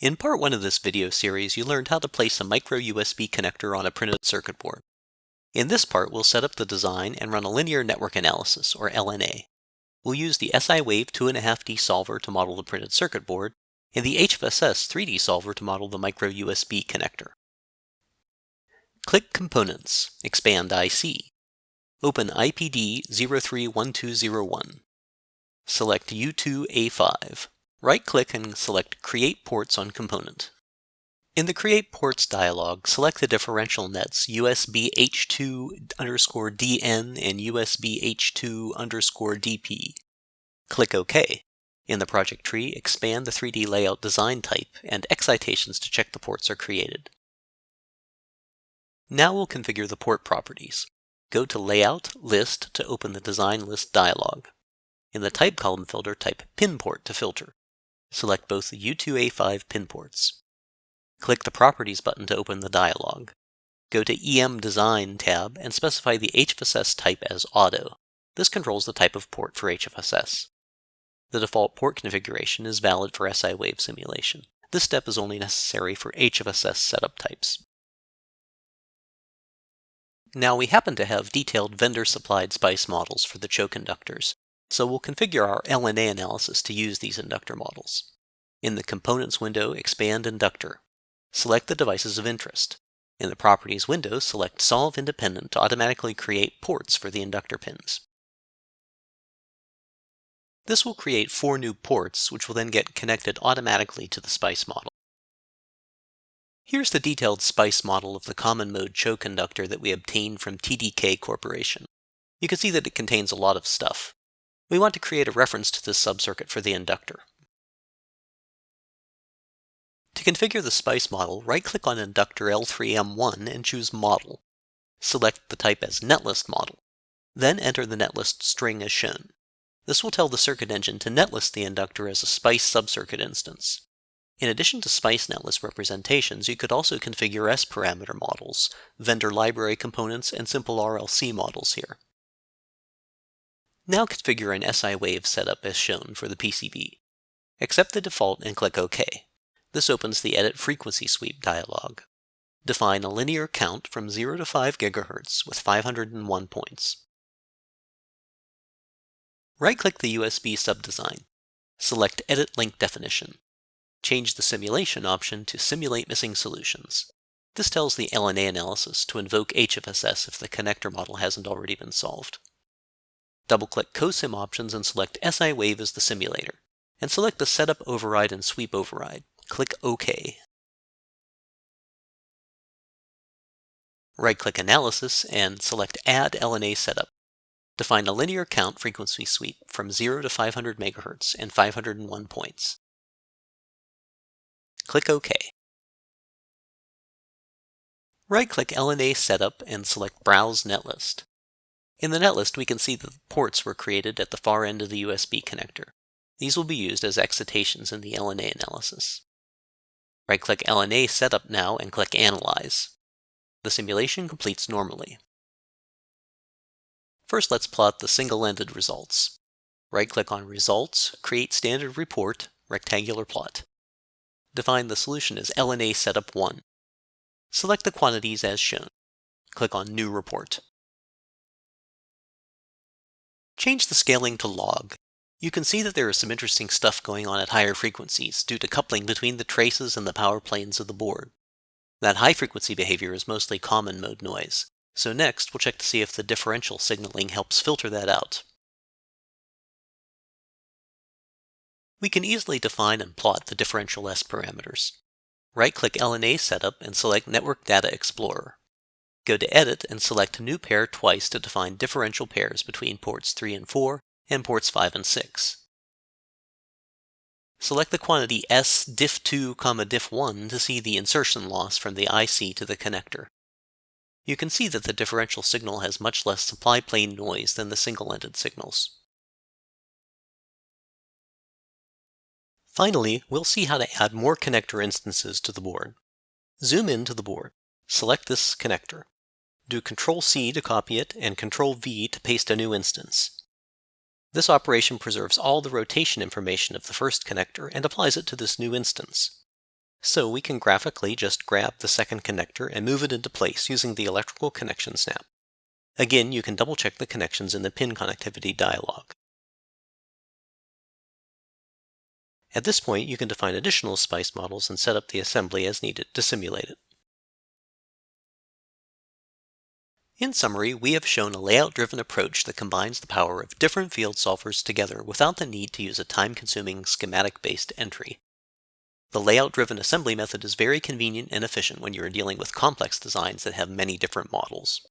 In part 1 of this video series, you learned how to place a micro USB connector on a printed circuit board. In this part, we'll set up the design and run a linear network analysis, or LNA. We'll use the SI-Wave 2.5D solver to model the printed circuit board, and the HFSS 3D solver to model the micro USB connector. Click Components, expand IC. Open IPD 031201. Select U2A5. Right-click and select Create Ports on Component. In the Create Ports dialog, select the differential nets USB H2_DN and USB H2_DP. Click OK. In the project tree, expand the 3D layout design type and excitations to check the ports are created. Now we'll configure the port properties. Go to Layout, List to open the Design List dialog. In the Type column filter, type Pin Port to filter. Select both the U2A5 pin ports. Click the Properties button to open the dialog. Go to EM Design tab and specify the HFSS type as Auto. This controls the type of port for HFSS. The default port configuration is valid for SI-Wave simulation. This step is only necessary for HFSS setup types. Now we happen to have detailed vendor-supplied SPICE models for the choke inductors, so we'll configure our LNA analysis to use these inductor models. In the Components window, expand Inductor. Select the devices of interest. In the Properties window, select Solve Independent to automatically create ports for the inductor pins. This will create 4 new ports, which will then get connected automatically to the SPICE model. Here's the detailed SPICE model of the common mode choke inductor that we obtained from TDK Corporation. You can see that it contains a lot of stuff. We want to create a reference to this subcircuit for the inductor. To configure the SPICE model, right-click on Inductor L3M1 and choose Model. Select the type as Netlist Model. Then enter the Netlist string as shown. This will tell the circuit engine to netlist the inductor as a SPICE subcircuit instance. In addition to SPICE netlist representations, you could also configure S-parameter models, vendor library components, and simple RLC models here. Now configure an SI-Wave setup as shown for the PCB. Accept the default and click OK. This opens the Edit Frequency Sweep dialog. Define a linear count from 0 to 5 GHz with 501 points. Right-click the USB subdesign. Select Edit Link Definition. Change the Simulation option to Simulate Missing Solutions. This tells the LNA analysis to invoke HFSS if the connector model hasn't already been solved. Double-click CoSim options and select SI-Wave as the simulator, and select the Setup Override and Sweep Override. Click OK. Right-click Analysis and select Add LNA Setup. Define a linear count frequency sweep from 0 to 500 MHz and 501 points. Click OK. Right-click LNA Setup and select Browse Netlist. In the netlist, we can see that the ports were created at the far end of the USB connector. These will be used as excitations in the LNA analysis. Right-click LNA Setup now and click Analyze. The simulation completes normally. First, let's plot the single-ended results. Right-click on Results, Create Standard Report, Rectangular Plot. Define the solution as LNA Setup 1. Select the quantities as shown. Click on New Report. Change the scaling to log. You can see that there is some interesting stuff going on at higher frequencies due to coupling between the traces and the power planes of the board. That high frequency behavior is mostly common mode noise, so next we'll check to see if the differential signaling helps filter that out. We can easily define and plot the differential S parameters. Right-click LNA Setup and select Network Data Explorer. Go to Edit and select New Pair twice to define differential pairs between ports 3 and 4 and ports 5 and 6. Select the quantity S diff2, diff1 to see the insertion loss from the IC to the connector. You can see that the differential signal has much less supply plane noise than the single-ended signals. Finally, we'll see how to add more connector instances to the board. Zoom in to the board. Select this connector. Do Ctrl-C to copy it and Ctrl-V to paste a new instance. This operation preserves all the rotation information of the first connector and applies it to this new instance. So we can graphically just grab the second connector and move it into place using the electrical connection snap. Again, you can double-check the connections in the pin connectivity dialog. At this point, you can define additional SPICE models and set up the assembly as needed to simulate it. In summary, we have shown a layout-driven approach that combines the power of different field solvers together without the need to use a time-consuming schematic-based entry. The layout-driven assembly method is very convenient and efficient when you are dealing with complex designs that have many different models.